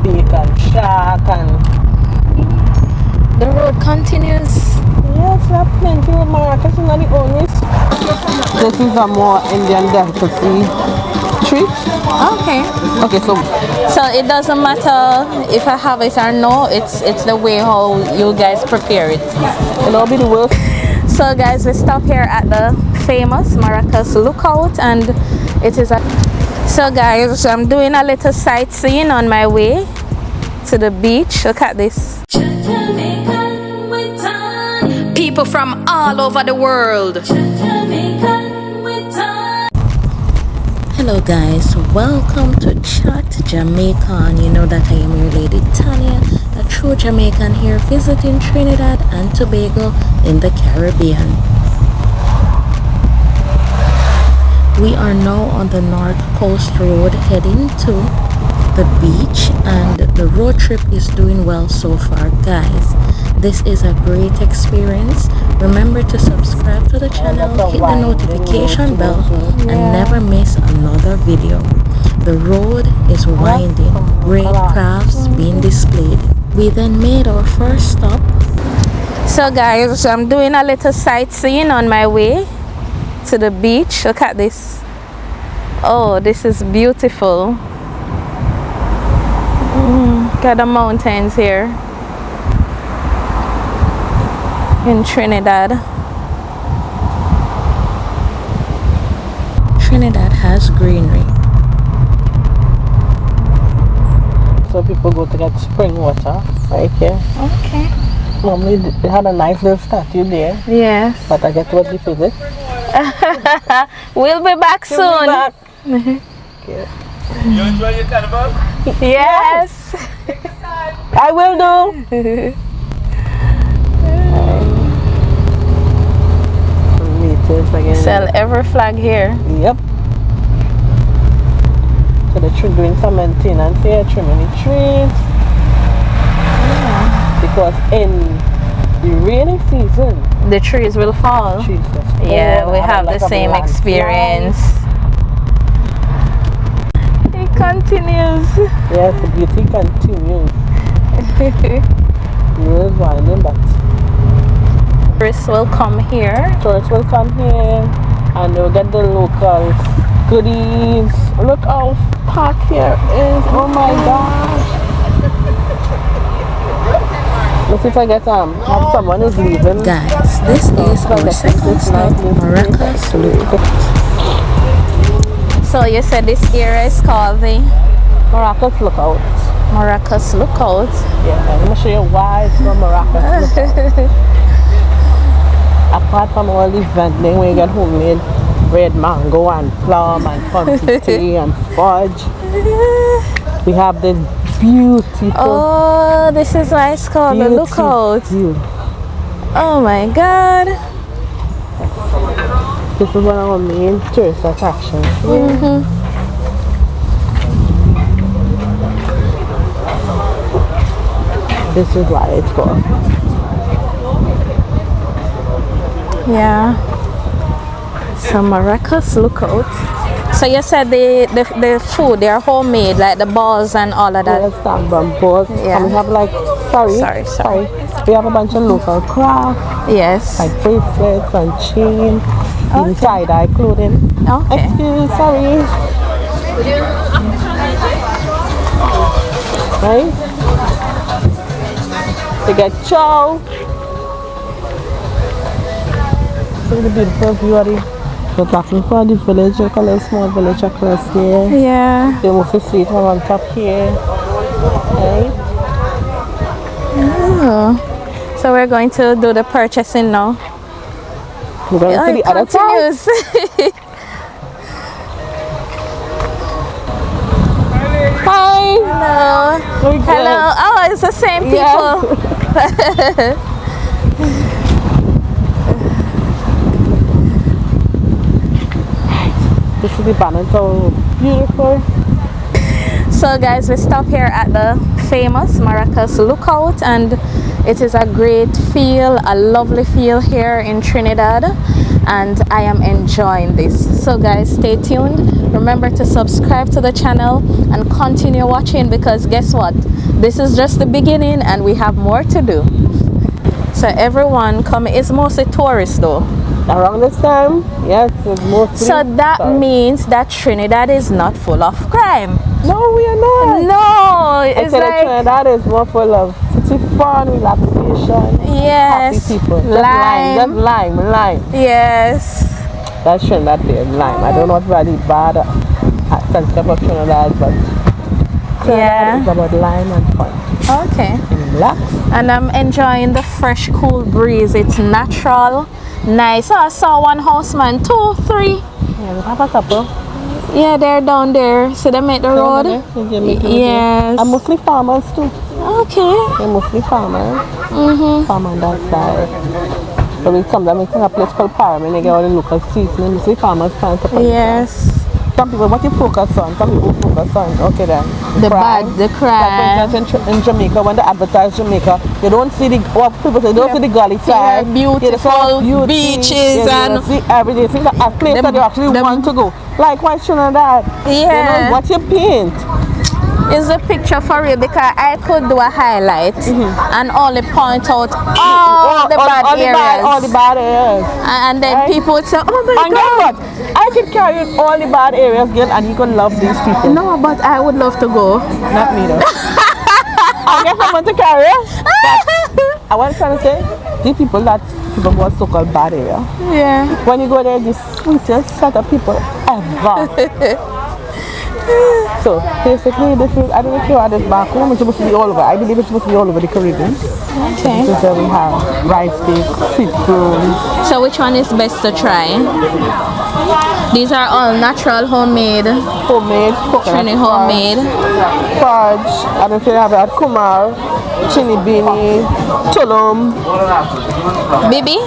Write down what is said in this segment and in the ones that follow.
Jamaican shark and the road continues. yes, we have plenty of Maracas, is not the only. This is a more Indian delicacy treat. Okay. Okay, So it doesn't matter if I have it or no, it's the way how you guys prepare it. it'll be the worst. So guys, we stop here at the famous Maracas Lookout, and it is a... So guys, I'm doing a little sightseeing on my way to the beach. Look at this. People from all over the world. Hello guys, welcome to Chat Jamaican. You know that I am your lady Tania, a true Jamaican here visiting Trinidad and Tobago in the Caribbean. We are now on the North Coast Road heading to the beach, and the road trip is doing well so far guys. This is a great experience. Remember to subscribe to the channel, hit the notification bell, and never miss another video. The road is winding, great crafts being displayed. We then made our first stop. So guys, I'm doing a little sightseeing on my way to the beach. Look at this. Oh, this is beautiful. Got the mountains here in Trinidad. Trinidad has greenery. So people go to get spring water right here. Okay. Normally they had a nice little statue there. Yes. But I get what this is it. We'll be back soon. We'll be back. You enjoy your carnival? Yes. I will do. Sell every flag here. Yep. So they're doing some maintenance here, trimming the trees. Yeah. Because in the rainy season, the trees will fall. Trees just fall. Yeah, we have the same experience. It continues. Yes, the beauty continues. You're winding, but tourists will come here. Tourists will come here and they'll get the local goodies. Look how packed here is. Oh my gosh. Look if I get have someone who's leaving. Guys, this is our second stop, Maracas Love. So you said this area is called the Maracas Lookout. Maracas Lookout. Yeah, I'm gonna show you why it's called Maracas Lookout. Apart from all the vending where you get homemade red mango and plum and pumpkin tea and fudge, we have this beautiful. Oh, this is why it's called the Lookout. View. Oh my God. This is one of our main tourist attractions. This is why it's called. Yeah. So Maracas Lookout. So you said the food, they're homemade, like the balls and all of that. Yes, balls. Yeah. And we have like, sorry. We have a bunch of local crafts. Yes. Like bracelets and chain, even tie-dye clothing. Okay. Excuse, sorry. Right? They get chow. See the beautiful view of the talking for the village, look a little small village across here. Yeah. They mostly see it on top here. Right? Oh. So we're going to do the purchasing now. We're going to see the other side. Hi. Hello. Hello. Oh, it's the same people. Yeah. This is the banner, so beautiful. So guys, we stop here at the famous Maracas Lookout, and it is a great feel, a lovely feel here in Trinidad, and I am enjoying this. So guys, stay tuned. Remember to subscribe to the channel and continue watching, because guess what? This is just the beginning and we have more to do. So everyone come, it's mostly tourists though. Around this time, yes, it's mostly. So that means that Trinidad is not full of crime. No, we are not. No, it's like Trinidad is more full of fun, relaxation, yes, happy people. Just lime. Yes. That's Trinidad here, lime. I don't know what's really bad concept of Trinidad, but Trinidad is about lime and fun. Okay. And relax. And I'm enjoying the fresh, cool breeze. It's natural, nice. So I saw one houseman, 2, 3. Yeah, we have a couple. Yeah, they're down there. So they make the road. Yes. And mostly farmers too. Okay. They're mostly farmers. Farm on that side. So we come down, we take a place called Param, and they get all the local seeds, and mostly farmers plant up. Yes. Some people, what you focus on? Some people focus on, okay then. The crime. Like for instance, in Jamaica, when they advertise Jamaica, you don't see the, what people say, you don't see the gully side. Beautiful beaches and you see everything. See a place that you actually want to go. Like why Trinidad? Yeah. You know, what you paint. Is a picture for real, because I could do a highlight and only point out all the bad areas. All the bad areas. And then right? people would say, oh my and God. guess what? I could carry all the bad areas again, and you could love these people. No, but I would love to go. Not me though. I guess I'm going to carry it. I was trying to say, these people that people go so-called bad area. Yeah. When you go there, the sweetest set of people ever. So basically, this is, I don't know if you are this back home, it's supposed to be all over. I believe it's supposed to be all over the Caribbean. Okay. This is where we have rice cakes, sweet prawns. So which one is best to try? These are all natural, homemade. Homemade, coconut Trini homemade. Fudge, I don't know if you have it at Kumar, chili beanie, tulum. Bibi?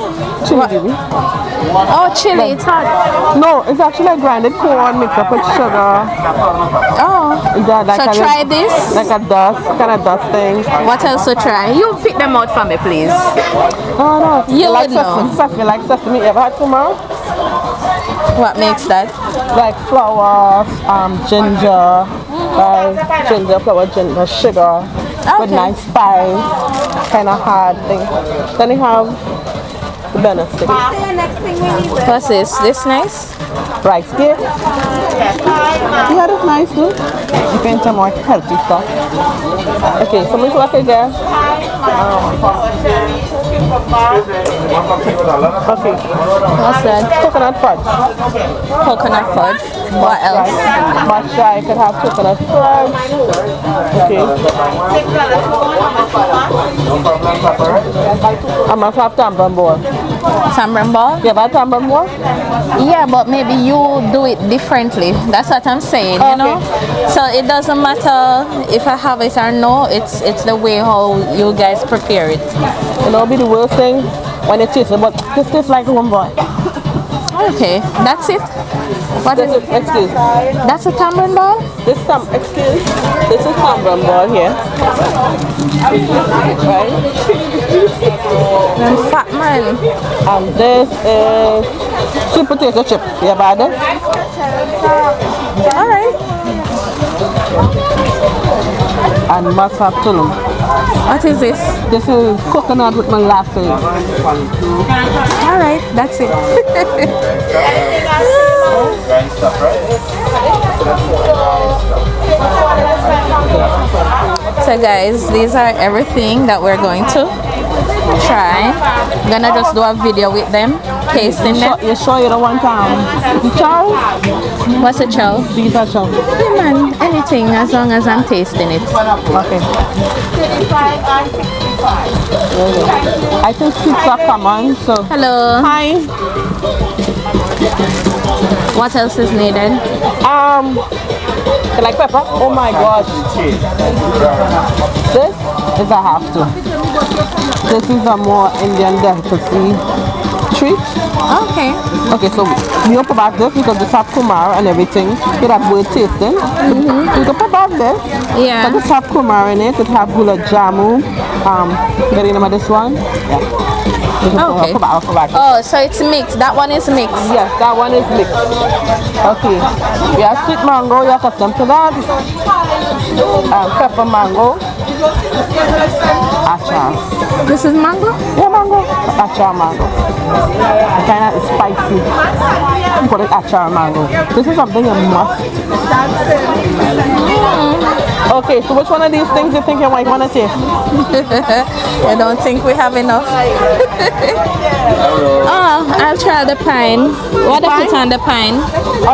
Chili beanie. Oh, chili, it's hot. No, it's actually like grinded corn mixed up with sugar. Oh. Like so try this. Like a dust, kind of dust thing. What else to try? You pick them out for me, please. Oh no. You like would know. Sesame, like sesame. You ever had Kumar? What makes that? Like flour, ginger, ginger, flour, ginger, sugar, with nice spice, kind of hard thing. Then you have the banana stick. What's this? This nice? Rice cake. Yeah, that's nice too. You can some more healthy stuff. Okay, so let's look again. Okay. What's that? Coconut fudge. Coconut fudge. What else? Matcha, you can have coconut fudge. Okay. I must have tamarind ball. Tamarind ball? You have a tamarind ball? Yeah, but maybe you do it differently. That's what I'm saying, you know? So it doesn't matter if I have it or no, it's the way how you guys prepare it. You know, be the worst thing when you taste it, but this tastes like one boy. Okay, that's it. What is it? Excuse. That's a tamarind ball? This is tamarind ball here. Right? And fat man. And this is sweet potato chip. You ever had it? Alright. And must have tulum. What is this? This is coconut with molasses. Alright, that's it. So guys, these are everything that we're going to try. I'm gonna just do a video with them, tasting them. You sure you don't want the chow? What's a chow? These are chow. Yeah man, anything as long as I'm tasting it. Okay. I think sweets are common, so. Hello. Hi. What else is needed? Like pepper? Oh my gosh. This is a have to. This is a more Indian delicacy. treat. Okay. Okay, so we don't put back this because this have kumar and everything. It has good tasting. We can put back this. Yeah. But this have kumar in it. It have gulab jamu. Get the name of this one? Yeah. Okay. Put back. Oh, so it's mixed. That one is mixed. Yes, that one is mixed. Okay. We have sweet mango. You're accustomed to that. Pepper mango. Achar. This is mango? Yeah, mango. Achar mango. It kind of spicy. You call it achar mango. This is something you must. Okay, so which one of these things you think you might want to taste? I don't think we have enough. Oh, I'll try the pine. What do you put on the pine?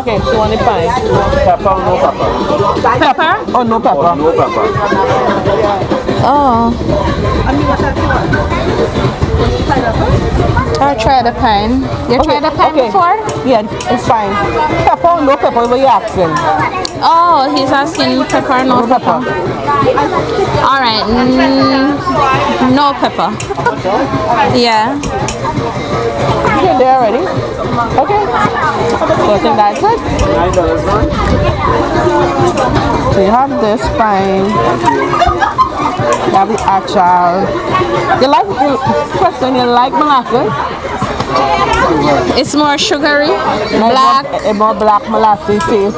Okay, so on the pine. Pepper or no pepper? Pepper? Oh, no pepper. No pepper. Oh. I'll try the pine. You tried the pine before? Yeah, it's fine. Pepper or no pepper, what are you asking? Oh, he's asking pepper, no pepper. All right, no pepper. Yeah. You're there already? Okay. So I think that's it. So you have this pine. You have the achar. You like molasses? It's more sugary, black. More black molasses taste.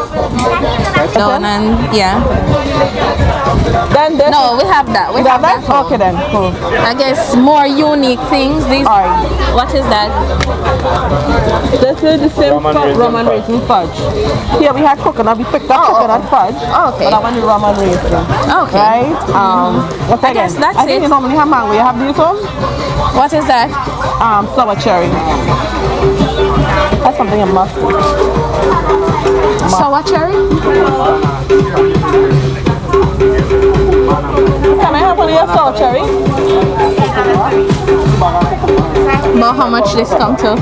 Down and yeah. Then this. No, we have that. We have that. Okay then. Cool. I guess more unique things. These. Alright. What is that? This is the same rum and raisin fudge. Here we had coconut. We picked up coconut fudge. Okay. But I want the rum and raisin. Okay. Right? What I guess that's I think it. you normally have mango. You have these ones? What is that? Sour cherry. That's something a must. Sour cherry? Can I have one of your sour cherry? But how much this come to?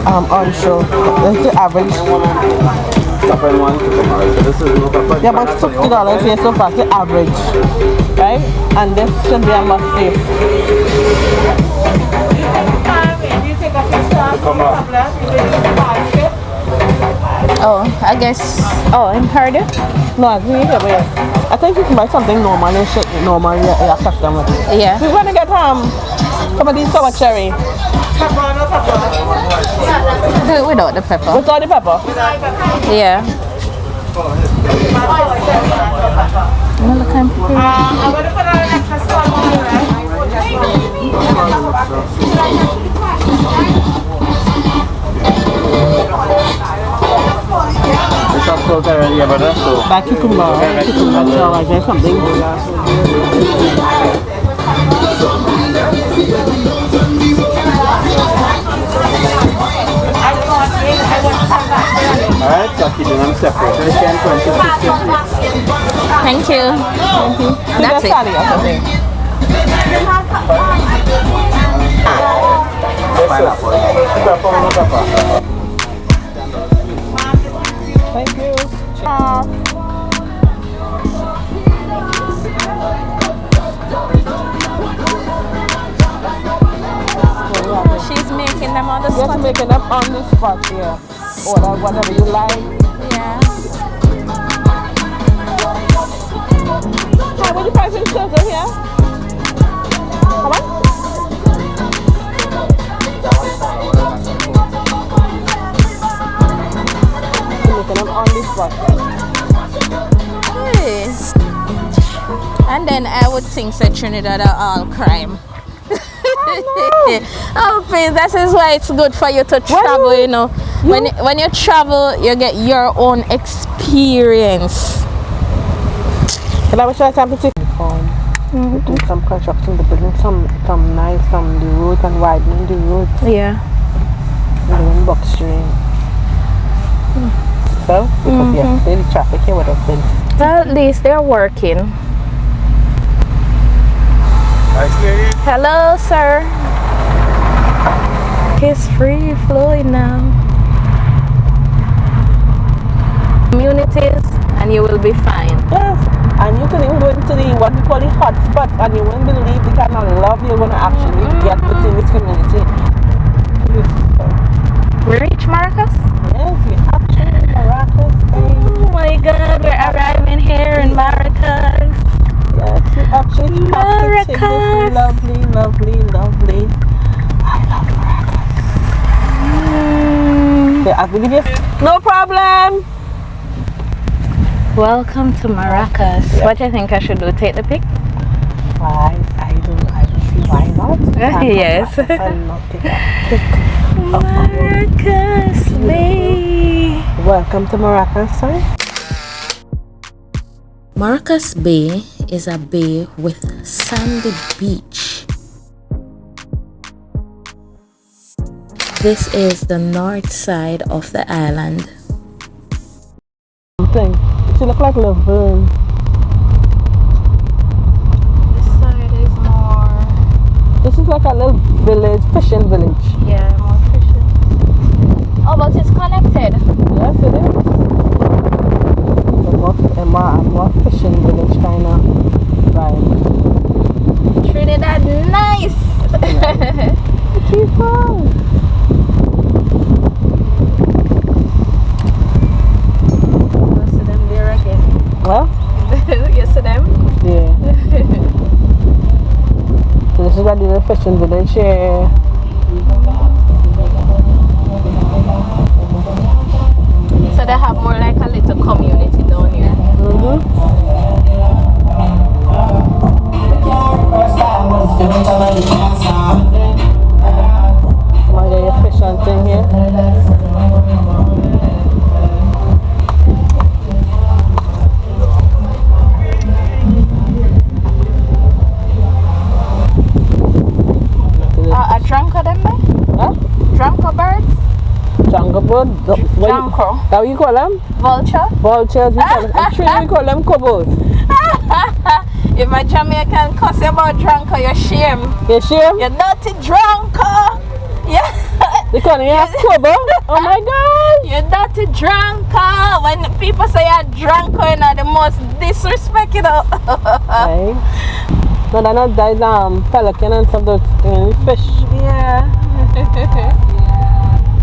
Unsure. That's the average. Pepper and one cucumber. So this is no pepper. Yeah, but $60 here so far. The average. Right? And this should be a must taste. Oh, I guess. Oh, in Harder? No, I think I think you can buy something normal and shit normal your customer. Yeah. We're gonna get some of these sour cherry. Do it without the pepper. Without the pepper? Yeah. Another kind of pepper. I'm going to put on an extra small one, It's not so already, but that's so. Back cucumber. Cucumber, so I guess something. Alright, so keeping them separate. 10, 20, 50. Thank you. That's it. Pineapple. Pepper or no pepper? Thank you. She's making them on the Just spot. making them on the spot, yeah. Order whatever you like. Yeah. Hi, what the price of sugar here? How much? Making them on the spot. Hey. And then I would think that Trinidad are all crime. Oh, please, that is why it's good for you to travel, you know. When you travel, you get your own experience. Can I wish I time to take do some construction, the building, some nice, some the road and widening the road. Yeah. Doing box street. So, because yesterday the traffic here would have been. Well, at least they're working. Hello, sir. It's free flowing now. Communities, and you will be fine. Yes, and you can even go into the what we call the hot spots, and you won't believe the kind of love you're going to actually get within this community. reach Maracas? Yes, we actually in Maracas Bay. Oh my god, we're arriving here in Maracas. Yes, we actually have to take this Maracas. lovely, lovely, lovely. I love Maracas. Okay, I will give you. No problem. Welcome to Maracas. Yep. What do you think I should do? Take the pic? Why? I don't see why not. Yes. I love to get a pic of Maracas Bay. Welcome to Maracas, sorry. Maracas Bay is a bay with sandy beach. This is the north side of the island. Thing. She look like Laverne. This side is more... This is like a little village, fishing village. Yeah, more fishing. Oh, but it's connected. Yes, it is. A more fishing village kind of vibe. Trinidad, nice! Keep on. What? You see them? Yeah. So this is what the fishing village here. So they have more like a little community down here. Oh, yeah, your fishing thing here. A drunker them there? Huh? Drunker birds? Jungle bird? Jungle. How you call them? Vulture? Vultures, we call them. In Trinidad, we call them cobos. If a Jamaican cuss you about drunker, you're shame. You sure? You're dirty drunker! Yeah. They call you a cobo? Oh my God! You're dirty drunker! When people say you're drunker, you know, the most disrespect, you know. Right. No, they're not that pelican and stuff, those fish. Yeah.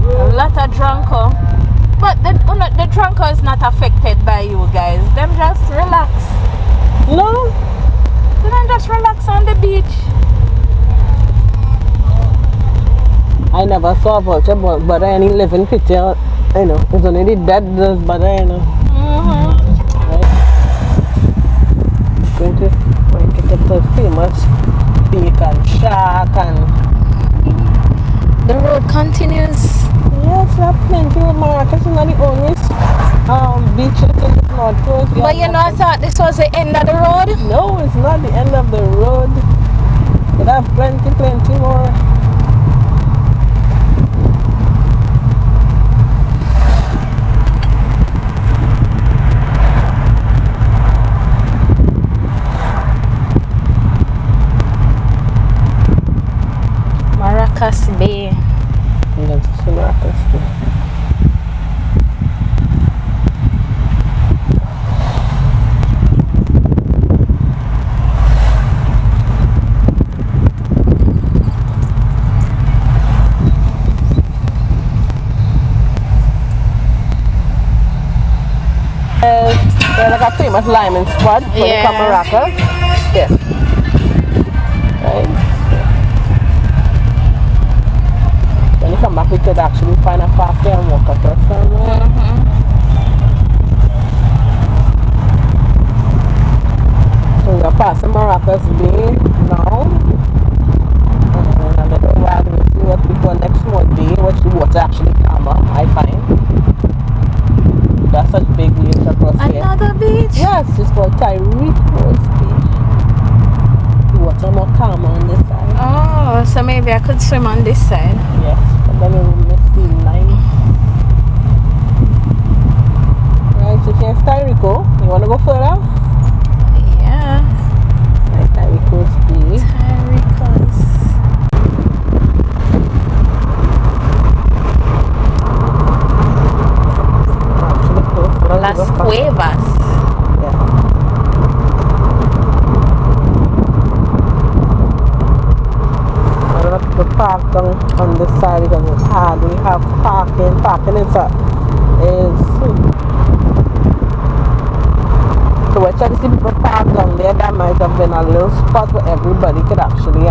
A lot of drunker. But the drunker is not affected by you guys. Them just relax. No? They don't just relax on the beach. I never saw a vulture, but any living picture, you know, it's only the dead does, but you know. Right? Going to get the famous bacon shack and... The road continues. Yes, we have plenty of Maracas. It's not the only beaches in the North Coast. But you know, I thought this was the end of the road. No, it's not the end of the road. We have plenty more. Maracas Bay. Yes, it's Maracas Bay. They're like a famous liming spot when you come to Maracas. Yes. Right. When you come back, we could actually find a park there and walk across somewhere. So we're passing Maracas Bay now. And a little while we'll see what we go next month day, which the water actually calmer, I find. That's such big waves across here. Another beach? Yes, it's called Tyreek Rose Beach. The water more calmer on this side. Oh, so maybe I could swim on this side. Yes, but then we'll miss the line. Right, so here's Tyreek. You want to go further? Yeah. Right, Tyreek Rose Beach. Maracas. Actually close. Las Cuevas. Yeah. I don't know if the park park on this side because it's hard. We have parking. Parking is so we're trying to see people park down there. That might have been a little spot where everybody could actually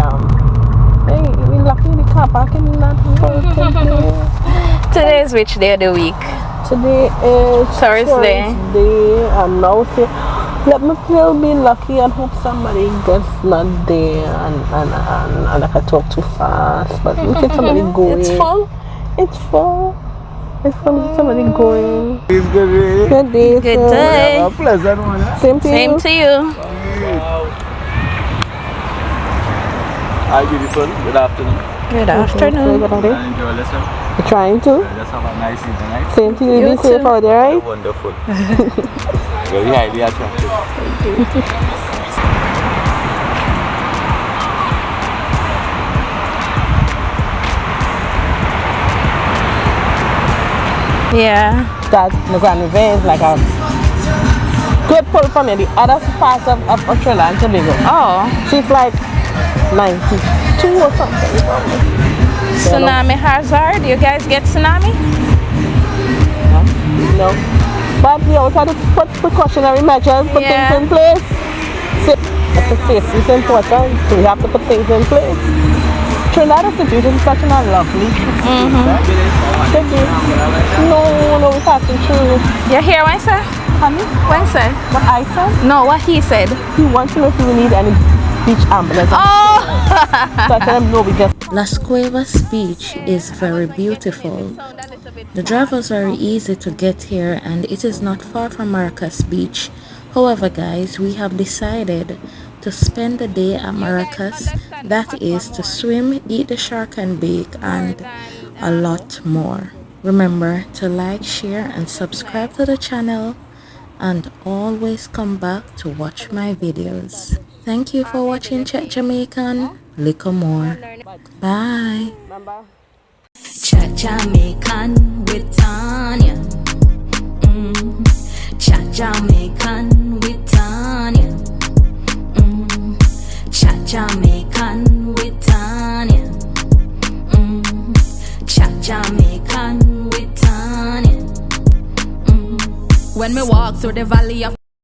hey, we lucky the car parking not working here. Today is which day of the week? Today is Thursday. And now let me still be lucky and hope somebody gets not there and I can talk too fast. But we get somebody going. It's full? It's full. It's full. Somebody going. It's good, eh? Good day. Good sir. day. Have a pleasant one, eh? Same to Same you. to you. Hi, beautiful. Good afternoon. Good afternoon. Enjoy yourself. You're trying to? Just have a nice evening, right? Same to you. You Be safe too. out there, right? Wonderful. Very highly attractive. Yeah. That Guyana is like a good pull from the other part of Trinidad and Tobago. Oh, She's like 92 or something. tsunami hazard. You guys get tsunami? No. But we also have to put precautionary measures, put Yeah. things in place. Safety is important, so we have to put things in place. Trinidad is situated such a lovely city. No, we're passing through. You hear what I said? Honey, What I said? what I said? No, what he said. He wants to know if we need any beach ambulance. Oh! So I tell him no, we just. Las Cuevas Beach is very beautiful. The drivers are easy to get here and it is not far from Maracas Beach. However, guys, we have decided to spend the day at Maracas. That is to swim, eat the shark and bake, and a lot more. Remember to like, share, and subscribe to the channel, and always come back to watch my videos. Thank you for watching Chat Jamaican. Little more. Bye. Chat Jamaican with Tania. Chat Jamaican with Tania. Chat Jamaican with Tania. Chat Jamaican with Tania. When me walk through the valley of